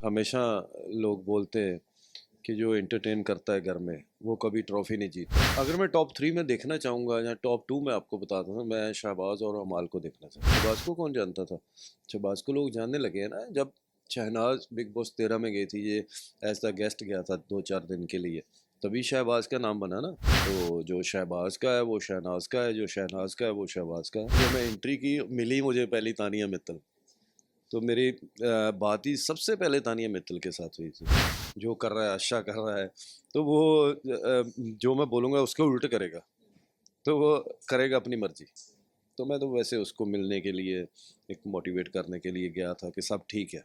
हमेशा लोग बोलते हैं कि जो एंटरटेन करता है घर में वो कभी ट्रॉफी नहीं जीतता। अगर मैं टॉप 3 में देखना चाहूँगा या टॉप 2 में आपको बताता हूँ, मैं शहबाज और अमाल को देखना चाहता हूँ। शहबाज को कौन जानता था? शहबाज को लोग जानने लगे हैं ना जब शहनाज बिग बॉस 13 में गई थी। ये एज द गेस्ट गया था 2-4 दिन के लिए, तभी शहबाज का नाम बना ना। तो जो शहबाज का है वो शहनाज का है, जो शहनाज का है वो शहबाज का है। जब मैं एंट्री की मिली मुझे पहली तानिया मित्तल, तो मेरी बात ही सबसे पहले तानिया मित्तल के साथ हुई थी। जो कर रहा है अच्छा कर रहा है, तो वो जो मैं बोलूँगा उसके उल्ट करेगा, तो वो करेगा अपनी मर्जी। तो मैं तो वैसे उसको मिलने के लिए, एक मोटिवेट करने के लिए गया था कि सब ठीक है।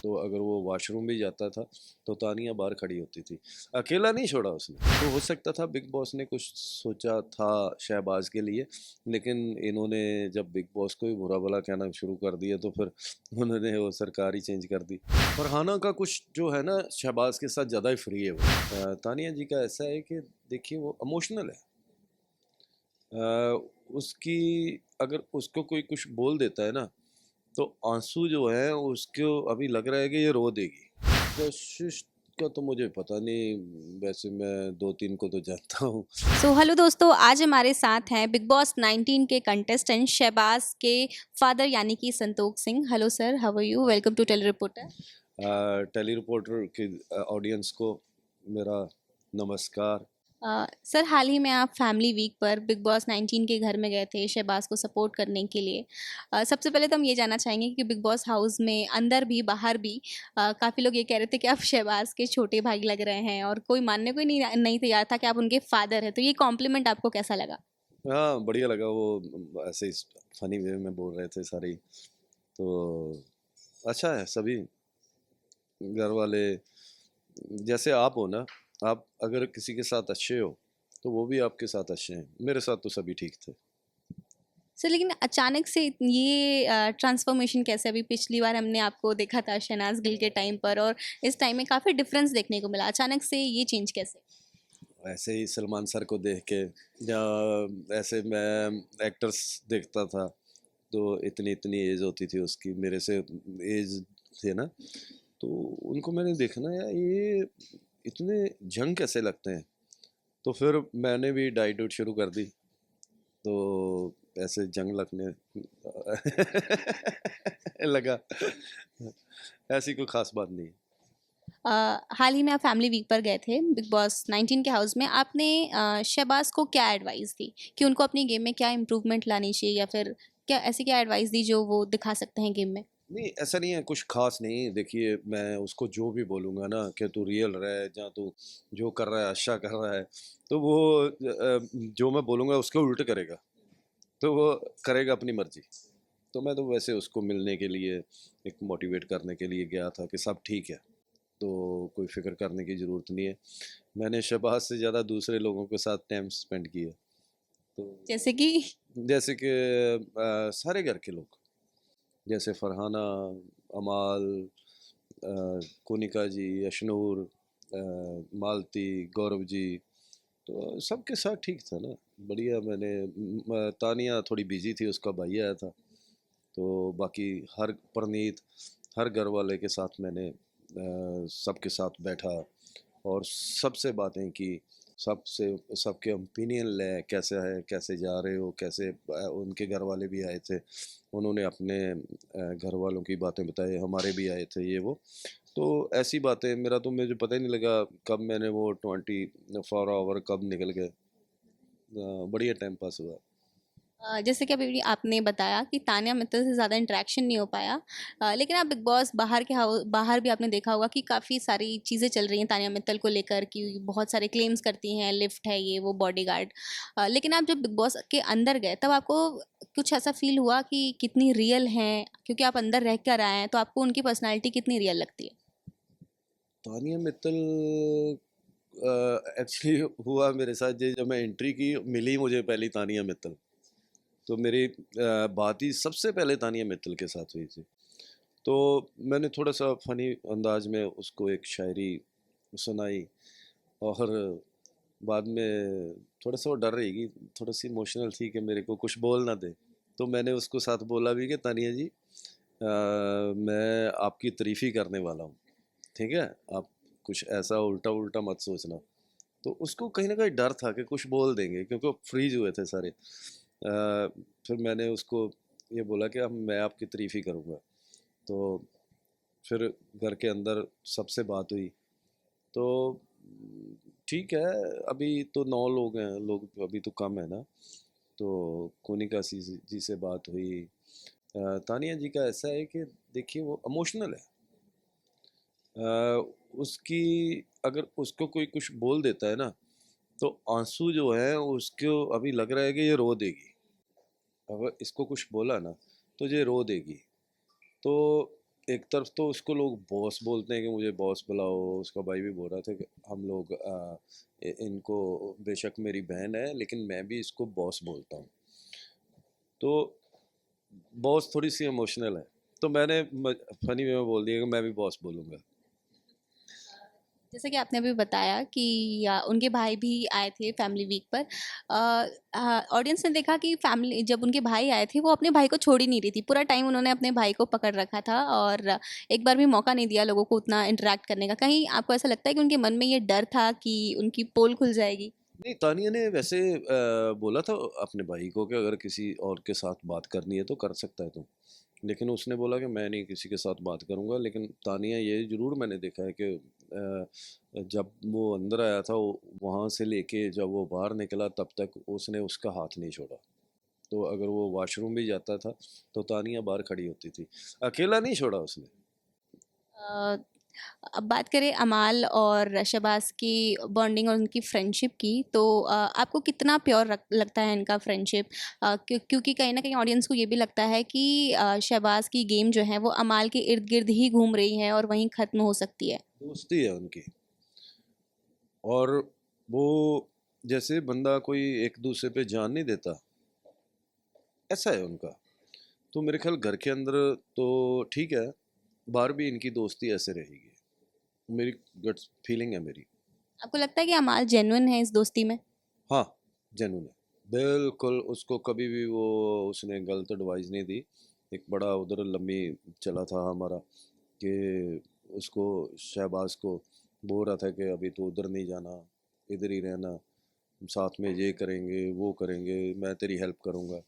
तो अगर वो वॉशरूम भी जाता था तो तानिया बाहर खड़ी होती थी, अकेला नहीं छोड़ा उसने। तो हो सकता था बिग बॉस ने कुछ सोचा था शहबाज के लिए, लेकिन इन्होंने जब बिग बॉस को ही बुरा भला कहना शुरू कर दिया तो फिर उन्होंने वो सरकार ही चेंज कर दी। फरहाना का कुछ जो है ना शहबाज के साथ ज़्यादा ही फ्री है वो। तानिया जी का ऐसा है कि देखिए वो इमोशनल है। उसकी अगर उसको कोई कुछ बोल देता है ना, तो आंसू जो है उसको अभी लग रहा है कि ये रो देगी। कशिश का तो मुझे पता नहीं, वैसे मैं 2-3 को तो जानता हूँ। हेलो दोस्तों, आज हमारे साथ हैं बिग बॉस 19 के कंटेस्टेंट शहबाज के फादर यानी कि Santosh Singh. Hello sir, how are you? Welcome to Tele Reporter. Tele Reporter की ऑडियंस को मेरा नमस्कार। सर, हाल ही में आप फैमिली वीक पर बिग बॉस 19 के घर में गए थे शहबाज को सपोर्ट करने के लिए। सबसे पहले तो हम ये जानना चाहेंगे कि बिग बॉस हाउस में अंदर भी बाहर भी काफ़ी लोग ये कह रहे थे कि आप शहबाज के छोटे भाई लग रहे हैं, और कोई मानने को ही नहीं तैयार था कि आप उनके फादर हैं। तो ये कॉम्प्लीमेंट आपको कैसा लगा? हाँ, बढ़िया लगा वो ऐसे ही फनी वे में बोल रहे थे सारे ही। तो अच्छा है सभी घर वाले, जैसे आप हो ना, आप अगर किसी के साथ अच्छे हो तो वो भी आपके साथ अच्छे हैं। मेरे साथ तो सभी ठीक थे। सर, लेकिन अचानक से ये ट्रांसफॉर्मेशन कैसे? अभी पिछली बार हमने आपको देखा था शहनाज गिल के टाइम पर, और इस टाइम में काफ़ी डिफरेंस देखने को मिला। अचानक से ये चेंज कैसे? ऐसे ही सलमान सर को देख के, या ऐसे मैं एक्टर्स देखता था, तो इतनी इतनी एज होती थी उसकी, मेरे से एज थे ना, तो उनको मैंने देखा ना यार, ये इतने जंग कैसे लगते हैं। तो फिर मैंने भी डाइट उट शुरू कर दी, तो ऐसे जंग लगने लगा। ऐसी कोई खास बात नहीं। हाल ही में आप फैमिली वीक पर गए थे बिग बॉस 19 के हाउस में। आपने शहबाज को क्या एडवाइस दी कि उनको अपनी गेम में क्या इम्प्रूवमेंट लानी चाहिए, या फिर क्या ऐसी क्या एडवाइस दी जो वो दिखा सकते हैं गेम में? नहीं, ऐसा नहीं है, कुछ खास नहीं। देखिए मैं उसको जो भी बोलूँगा ना कि तू रियल रहे, या तू जो कर रहा है अच्छा कर रहा है, तो वो जो मैं बोलूँगा उसके उल्ट करेगा, तो वो करेगा अपनी मर्जी। तो मैं तो वैसे उसको मिलने के लिए, एक मोटिवेट करने के लिए गया था कि सब ठीक है, तो कोई फिक्र करने की ज़रूरत नहीं है। मैंने शहबाज से ज़्यादा दूसरे लोगों के साथ टाइम स्पेंड किया। तो जैसे कि? जैसे कि सारे घर के लोग, जैसे फरहाना, अमाल, कोनिका जी, अशनूर, मालती, गौरव जी, तो सबके साथ ठीक था ना। बढ़िया। मैंने तानिया थोड़ी बिजी थी, उसका भाई आया था, तो बाकी हर परनीत, हर घर वाले के साथ मैंने सबके साथ बैठा और सबसे बातें की। सबसे सबके ओपिनियन ले, कैसे है, कैसे जा रहे हो, कैसे उनके घर वाले भी आए थे, उन्होंने अपने घर वालों की बातें बताई, हमारे भी आए थे ये वो। तो ऐसी बातें, मेरा तो मुझे पता ही नहीं लगा कब मैंने वो 24 आवर कब निकल गए। बढ़िया टाइम पास हुआ। जैसे कि अभी आपने बताया कि तान्या मित्तल से ज़्यादा इंटरेक्शन नहीं हो पाया, लेकिन आप बिग बॉस बाहर के हाउस बाहर भी आपने देखा होगा कि काफ़ी सारी चीज़ें चल रही हैं तान्या मित्तल को लेकर, कि बहुत सारे क्लेम्स करती हैं, लिफ्ट है, ये वो, बॉडीगार्ड। लेकिन आप जब बिग बॉस के अंदर गए तब आपको कुछ ऐसा फील हुआ कि कितनी रियल हैं? क्योंकि आप अंदर रह कर आए हैं, तो आपको उनकी पर्सनैलिटी कितनी रियल लगती है? तानिया मित्तल एक्चुअली हुआ मेरे साथ ये, जब मैं एंट्री की मिली मुझे पहली तानिया मित्तल, तो मेरी बात ही सबसे पहले तानिया मित्तल के साथ हुई थी। तो मैंने थोड़ा सा फनी अंदाज में उसको एक शायरी सुनाई, और बाद में थोड़ा सा वो डर रहेगी, थोड़ी सी इमोशनल थी कि मेरे को कुछ बोल ना दे। तो मैंने उसको साथ बोला भी कि तानिया जी, मैं आपकी तारीफ़ ही करने वाला हूँ, ठीक है? आप कुछ ऐसा उल्टा-उल्टा मत सोचना। तो उसको कहीं न कहीं डर था कि कुछ बोल देंगे क्योंकि वो फ्रीज़ हुए थे सारे। फिर मैंने उसको ये बोला कि अब मैं आपकी तारीफ़ ही करूँगा। तो फिर घर के अंदर सबसे बात हुई। तो ठीक है, अभी तो 9 लोग हैं, लोग अभी तो कम है ना। तो कोनिका जी से बात हुई। तानिया जी का ऐसा है कि देखिए वो इमोशनल है। उसकी अगर उसको कोई कुछ बोल देता है ना, तो आंसू जो है उसको अभी लग रहा है कि ये रो देगी। अगर इसको कुछ बोला ना, तो ये रो देगी। तो एक तरफ तो उसको लोग बॉस बोलते हैं कि मुझे बॉस बुलाओ, उसका भाई भी बोल रहा था कि हम लोग इनको, बेशक मेरी बहन है लेकिन मैं भी इसको बॉस बोलता हूँ। तो बॉस थोड़ी सी इमोशनल है, तो मैंने फनी वे में बोल दिया कि मैं भी बॉस बोलूँगा। जैसे कि आपने अभी बताया कि उनके भाई भी आए थे फैमिली वीक पर। ऑडियंस ने देखा कि फैमिली जब उनके भाई आए थे वो अपने भाई को छोड़ ही नहीं रही थी, पूरा टाइम उन्होंने अपने भाई को पकड़ रखा था और एक बार भी मौका नहीं दिया लोगों को उतना इंटरेक्ट करने का। कहीं आपको ऐसा लगता है कि उनके मन में ये डर था कि उनकी पोल खुल जाएगी? नहीं, तानिया ने वैसे बोला था अपने भाई को कि अगर किसी और के साथ बात करनी है तो कर सकता है तू। लेकिन उसने बोला कि मैं नहीं किसी के साथ बात करूँगा। लेकिन तानिया ये ज़रूर मैंने देखा है कि जब वो अंदर आया था वहाँ से लेके जब वो बाहर निकला तब तक उसने उसका हाथ नहीं छोड़ा। तो अगर वो वॉशरूम भी जाता था तो तानिया बाहर खड़ी होती थी, अकेला नहीं छोड़ा उसने। अ, अब बात करें अमाल और शहबाज की बॉन्डिंग और उनकी फ्रेंडशिप की, तो आपको कितना प्योर लगता है इनका फ्रेंडशिप? क्योंकि कहीं ना कहीं ऑडियंस को ये भी लगता है कि शहबाज की गेम जो है वो अमाल के इर्द गिर्द ही घूम रही है और वहीं ख़त्म हो सकती है। दोस्ती है उनकी। और वो जैसे बंदा कोई एक दूसरे पे जान नहीं देता, ऐसा है उनका। तो मेरे ख्याल घर के अंदर तो ठीक है, बाहर भी इनकी दोस्ती ऐसे रहेगी, मेरी गट फीलिंग है मेरी। आपको लगता है कि अमाल जेन्युइन है इस दोस्ती में? हाँ, जेन्युइन है, बिल्कुल। उसको कभी भी वो उसने गलत एडवाइस नहीं दी। एक बड़ा उधर लंबी चला था हमारा कि उसको, शहबाज को बोल रहा था कि अभी तो उधर नहीं जाना, इधर ही रहना, साथ में ये करेंगे वो करेंगे, मैं तेरी हेल्प करूँगा।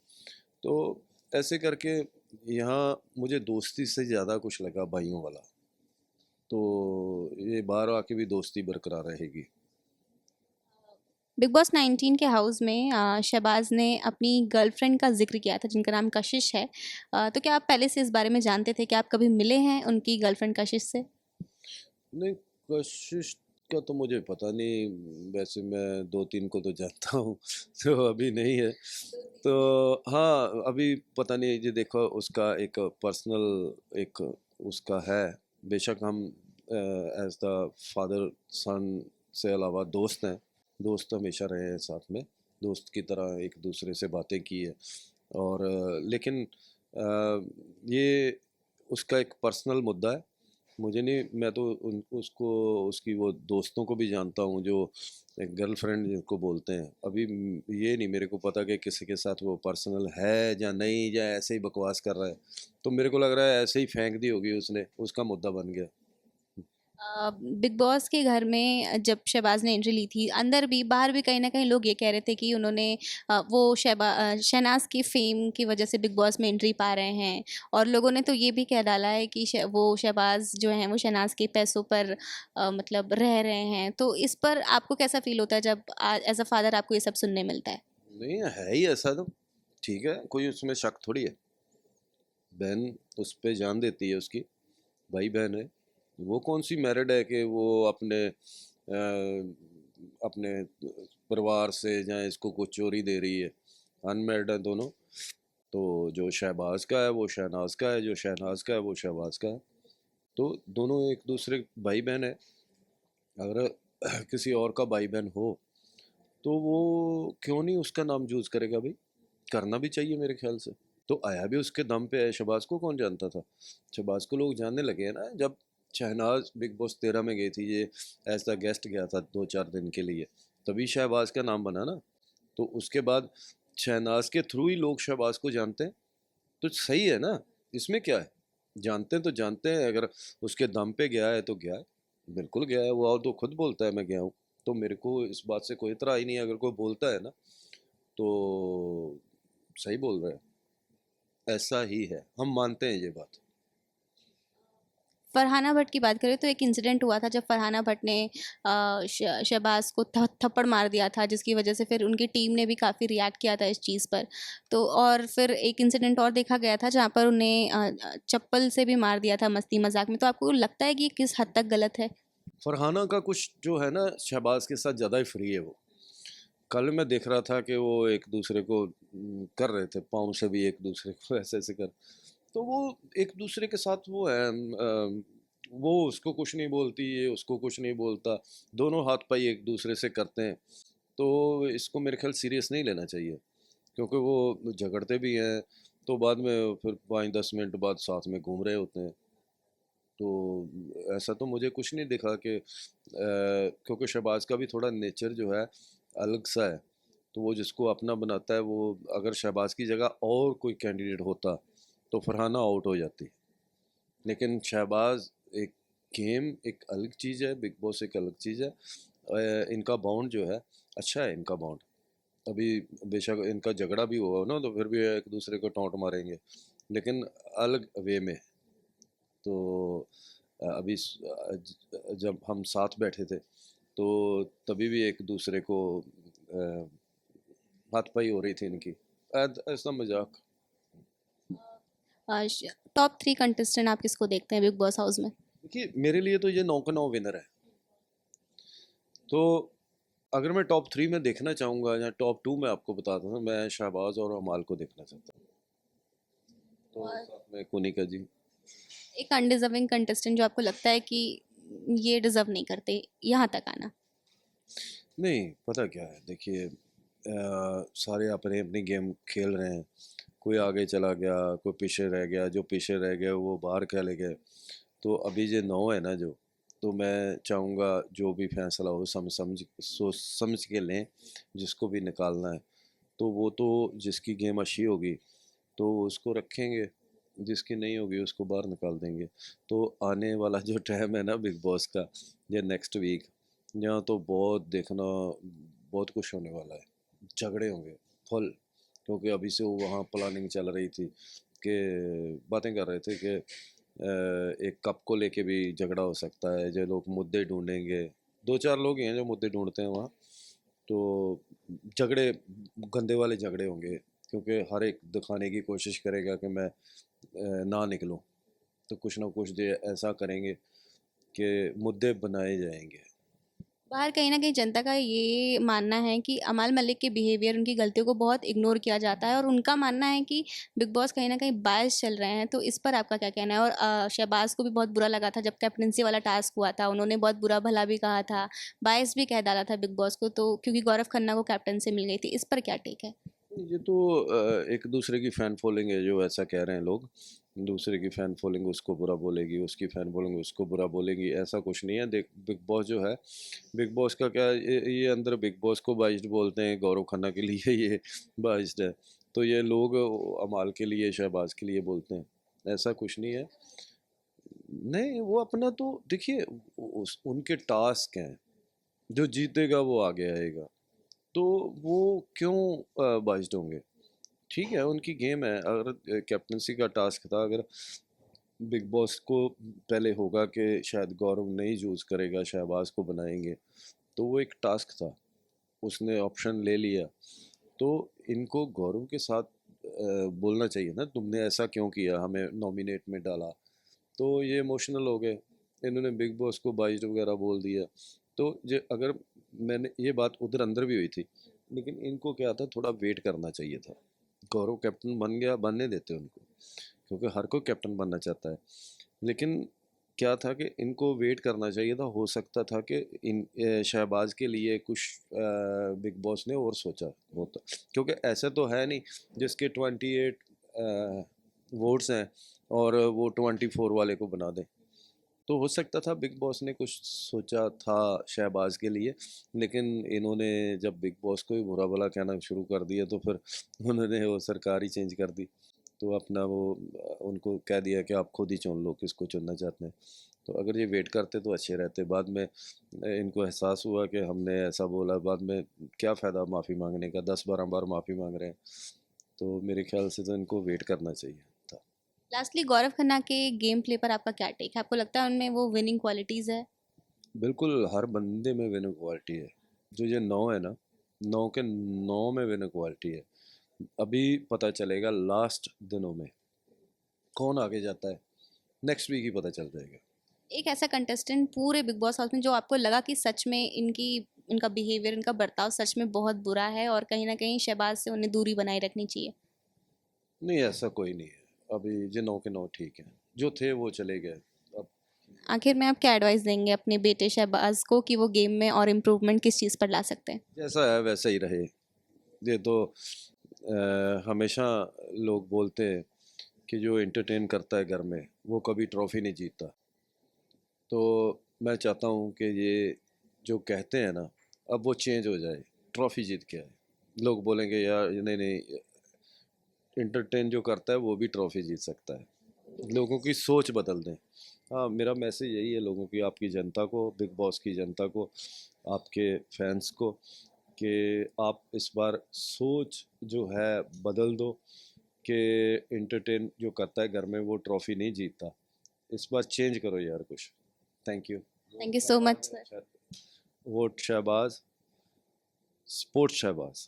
तो ऐसे करके यहाँ मुझे दोस्ती से ज़्यादा कुछ लगा भाइयों वाला। तो ये बाहर आके भी दोस्ती बरकरार रहेगी। बिग बॉस 19 के हाउस में शहबाज ने अपनी गर्लफ्रेंड का जिक्र किया था जिनका नाम कशिश है। तो क्या आप पहले से इस बारे में जानते थे कि आप कभी मिले हैं उनकी गर्लफ्रेंड कशिश से? नहीं, कशिश का तो मुझे पता नहीं। वैसे मैं 2-3 को तो जानता हूँ तो अभी नहीं है। तो हाँ, अभी पता नहीं, ये देखो उसका एक पर्सनल एक उसका है। बेशक हम एज द फादर सन से अलावा दोस्त हैं, दोस्त हमेशा रहे हैं साथ में, दोस्त की तरह एक दूसरे से बातें की है। और लेकिन ये उसका एक पर्सनल मुद्दा है। मुझे नहीं, मैं तो उसको, उसकी वो दोस्तों को भी जानता हूँ जो गर्लफ्रेंड जिनको बोलते हैं। अभी ये नहीं मेरे को पता कि किसी के साथ वो पर्सनल है या नहीं, या ऐसे ही बकवास कर रहा है। तो मेरे को लग रहा है ऐसे ही फेंक दी होगी उसने, उसका मुद्दा बन गया। बिग बॉस के घर में जब शहबाज ने एंट्री ली थी, अंदर भी बाहर भी कहीं ना कहीं लोग ये कह रहे थे कि उन्होंने वो शहनाज की फेम की वजह से बिग बॉस में एंट्री पा रहे हैं। और लोगों ने तो ये भी कह डाला है कि वो शहबाज जो हैं वो शहनाज के पैसों पर मतलब रह रहे हैं। तो इस पर आपको कैसा फील होता है जब एज अ फादर आपको ये सब सुनने मिलता है? नहीं है ही ऐसा तो, ठीक है, कोई उसमें शक थोड़ी है। बहन उस पर जान देती है उसकी, भाई बहन है। वो कौन सी मैरिड है कि वो अपने परिवार से या इसको कुछ चोरी दे रही है। अनमैरिड है दोनों। तो जो शहबाज का है वो शहनाज का है, जो शहनाज का है वो शहबाज का है। तो दोनों एक दूसरे भाई बहन है। अगर किसी और का भाई बहन हो तो वो क्यों नहीं उसका नाम यूज करेगा भाई? करना भी चाहिए मेरे ख्याल से। तो आया भी उसके दम पे है, शहबाज को कौन जानता था? शहबाज को लोग जानने लगे हैं ना जब शहनाज बिग बॉस 13 में गई थी, ये एज द गेस्ट गया था 2-4 दिन के लिए, तभी शहबाज का नाम बना ना। तो उसके बाद शहनाज के थ्रू ही लोग शहबाज को जानते हैं। तो सही है ना, इसमें क्या है? जानते हैं तो जानते हैं, अगर उसके दम पे गया है तो गया है, बिल्कुल गया है वो, और तो खुद बोलता है मैं गया हूँ। तो मेरे को इस बात से कोई इतरा ही नहीं है, अगर कोई बोलता है ना तो सही बोल रहा है, ऐसा ही है, हम मानते हैं ये बात। फरहाना भट्ट की बात करें तो एक इंसिडेंट हुआ था जब फरहाना भट्ट ने शहबाज को थप्पड़ मार दिया था, जिसकी वजह से फिर उनकी टीम ने भी काफ़ी रिएक्ट किया था इस चीज़ पर। तो और फिर एक इंसिडेंट और देखा गया था जहाँ पर उन्हें चप्पल से भी मार दिया था मस्ती मजाक में। तो आपको लगता है कि ये किस हद तक गलत है? फरहाना का कुछ जो है ना, शहबाज के साथ ज़्यादा ही फ्री है वो। कल मैं देख रहा था कि वो एक दूसरे को कर रहे थे, पाँव से भी एक दूसरे को ऐसे ऐसे कर, तो वो एक दूसरे के साथ वो है, वो उसको कुछ नहीं बोलती, ये उसको कुछ नहीं बोलता, दोनों हाथ पाई एक दूसरे से करते हैं। तो इसको मेरे ख्याल सीरियस नहीं लेना चाहिए, क्योंकि वो झगड़ते भी हैं तो बाद में फिर 5-10 मिनट बाद साथ में घूम रहे होते हैं। तो ऐसा तो मुझे कुछ नहीं दिखा कि क्योंकि शहबाज का भी थोड़ा नेचर जो है अलग सा है, तो वो जिसको अपना बनाता है, वो अगर शहबाज की जगह और कोई कैंडिडेट होता तो फरहाना आउट हो जाती। लेकिन शहबाज एक गेम एक अलग चीज़ है, बिग बॉस एक अलग चीज़ है। इनका बॉन्ड जो है अच्छा है, इनका बॉन्ड। अभी बेशक इनका झगड़ा भी हुआ ना, तो फिर भी एक दूसरे को टोंट मारेंगे, लेकिन अलग वे में। तो अभी जब हम साथ बैठे थे तो तभी भी एक दूसरे को हाथ पाई हो रही थी इनकी, ऐसा मजाक। टॉप 3 कंटेस्टेंट आप किसको देखते हैं बिग बॉस हाउस में? देखिए मेरे लिए तो ये 9 का 9 विनर है। तो अगर मैं टॉप 3 में देखना चाहूँगा या टॉप 2 में आपको बताता हूँ, मैं शहबाज और अमाल को देखना चाहता हूँ, तो और साथ में कुनिका जी। एक अनडिजर्विंग कंटेस्टेंट जो आपको लगता है कि ये डिजर्व नहीं करते यहाँ तक आना? नहीं, पता क्या है, देखिए सारे अपने अपनी गेम खेल रहे हैं, कोई आगे चला गया, कोई पीछे रह गया, जो पीछे रह गए वो बाहर चले गए। तो अभी जो 9 है ना जो, तो मैं चाहूँगा जो भी फैसला हो सोच समझ के लें, जिसको भी निकालना है। तो वो तो जिसकी गेम अच्छी होगी तो उसको रखेंगे, जिसकी नहीं होगी उसको बाहर निकाल देंगे। तो आने वाला जो टाइम है ना बिग बॉस का, या नेक्स्ट वीक, यहाँ तो बहुत देखना, बहुत कुछ होने वाला है, झगड़े होंगे फुल। क्योंकि अभी से वो वहाँ प्लानिंग चल रही थी कि बातें कर रहे थे कि एक कप को लेके भी झगड़ा हो सकता है, जो लोग मुद्दे ढूंढेंगे। 2-4 लोग ही हैं जो मुद्दे ढूंढते हैं वहाँ। तो झगड़े, गंदे वाले झगड़े होंगे, क्योंकि हर एक दिखाने की कोशिश करेगा कि मैं ना निकलूं। तो कुछ ना कुछ दे ऐसा करेंगे कि मुद्दे बनाए जाएंगे। बाहर कहीं न कहीं जनता का ये मानना है कि अमाल मलिक के बिहेवियर, उनकी गलतियों को बहुत इग्नोर किया जाता है और उनका मानना है कि बिग बॉस कहीं न कहीं बायस चल रहे हैं। तो इस पर आपका क्या कहना है? और शहबाज़ को भी बहुत बुरा लगा था जब कैप्टेंसी वाला टास्क हुआ था, उन्होंने बहुत बुरा-भला भी कहा था, बायस भी कह डाला था बिग बॉस को, तो क्योंकि गौरव खन्ना को कैप्टेंसी मिल गई थी। इस पर क्या टेक है? ये तो एक दूसरे की फैन फॉलोइंग है, जो ऐसा कह रहे हैं लोग। दूसरे की फैन फॉलोइंग उसको बुरा बोलेगी, उसकी फैन फॉलोइंग उसको बुरा बोलेगी, ऐसा कुछ नहीं है। देख बिग बॉस जो है, बिग बॉस का क्या, ये अंदर बिग बॉस को बाइस्ड बोलते हैं, गौरव खन्ना के लिए ये बाइस्ड है। तो ये लोग अमाल के लिए, शहबाज के लिए बोलते हैं, ऐसा कुछ नहीं है। नहीं, वो अपना तो देखिए, उनके टास्क हैं, जो जीतेगा वो आगे आएगा। तो वो क्यों बाइस्ड होंगे? ठीक है, उनकी गेम है। अगर कैप्टनसी का टास्क था, अगर बिग बॉस को पहले होगा कि शायद गौरव नहीं चूज करेगा, शहबाज को बनाएंगे, तो वो एक टास्क था, उसने ऑप्शन ले लिया। तो इनको गौरव के साथ बोलना चाहिए ना, तुमने ऐसा क्यों किया, हमें नॉमिनेट में डाला। तो ये इमोशनल हो गए, इन्होंने बिग बॉस को बाइस्ड वगैरह बोल दिया। तो ये अगर, मैंने ये बात उधर अंदर भी हुई थी, लेकिन इनको क्या था, थोड़ा वेट करना चाहिए था। गौरव कैप्टन बन गया, बनने देते उनको, क्योंकि हर कोई कैप्टन बनना चाहता है। लेकिन क्या था कि इनको वेट करना चाहिए था, हो सकता था कि शहबाज के लिए कुछ बिग बॉस ने और सोचा होता, क्योंकि ऐसा तो है नहीं जिसके 28 वोट्स हैं और वो 24 वाले को बना दें। तो हो सकता था बिग बॉस ने कुछ सोचा था शहबाज के लिए, लेकिन इन्होंने जब बिग बॉस को ही बुरा भला कहना शुरू कर दिया तो फिर उन्होंने वो सरकार ही चेंज कर दी। तो अपना वो उनको कह दिया कि आप खुद ही चुन लो किसको चुनना चाहते हैं। तो अगर ये वेट करते तो अच्छे रहते। बाद में इनको एहसास हुआ कि हमने ऐसा बोला, बाद में क्या फ़ायदा माफ़ी मांगने का, 10-12 बार माफ़ी मांग रहे हैं। तो मेरे ख्याल से तो इनको वेट करना चाहिए था। लास्टली गौरव खन्ना के गेम प्ले पर आपका क्या टेक है? आपको लगता है उनमें वो विनिंग क्वालिटीज़ है? बिल्कुल हर बंदे में विनर क्वालिटी है। जो ये 9 है ना, 9 के 9 में विनर क्वालिटी है। अभी पता चलेगा लास्ट दिनों में कौन आगे जाता है, नेक्स्ट वीक ही पता चल जाएगा। एक ऐसा कंटेस्टेंट पूरे बिग बॉस हाउस में जो आपको लगा कि सच में इनका बिहेवियर, इनका बर्ताव सच में बहुत बुरा है और कहीं न कहीं शहबाज से उन्हें दूरी बनाए रखनी चाहिए? नहीं, ऐसा कोई नहीं है। अभी ये 9 के 9 ठीक हैं। जो थे वो चले गए। अब आखिर में आप क्या एडवाइस देंगे अपने बेटे शहबाज को कि वो गेम में और इम्प्रूवमेंट किस चीज़ पर ला सकते हैं? जैसा है वैसा ही रहे। ये तो हमेशा लोग बोलते हैं कि जो एंटरटेन करता है घर में वो कभी ट्रॉफी नहीं जीतता। तो मैं चाहता हूँ कि ये जो कहते हैं ना, अब वो चेंज हो जाए। ट्रॉफी जीत के आए। लोग बोलेंगे यार नहीं नहीं, एंटरटेन जो करता है वो भी ट्रॉफी जीत सकता है। लोगों की सोच बदल दें। हाँ, मेरा मैसेज यही है लोगों की, आपकी जनता को, बिग बॉस की जनता को, आपके फैंस को, कि आप इस बार सोच जो है बदल दो कि एंटरटेन जो करता है घर में वो ट्रॉफी नहीं जीतता। इस बार चेंज करो यार कुछ। Thank you. Thank you so much sir. Vote Shahbaz, sports Shahbaz.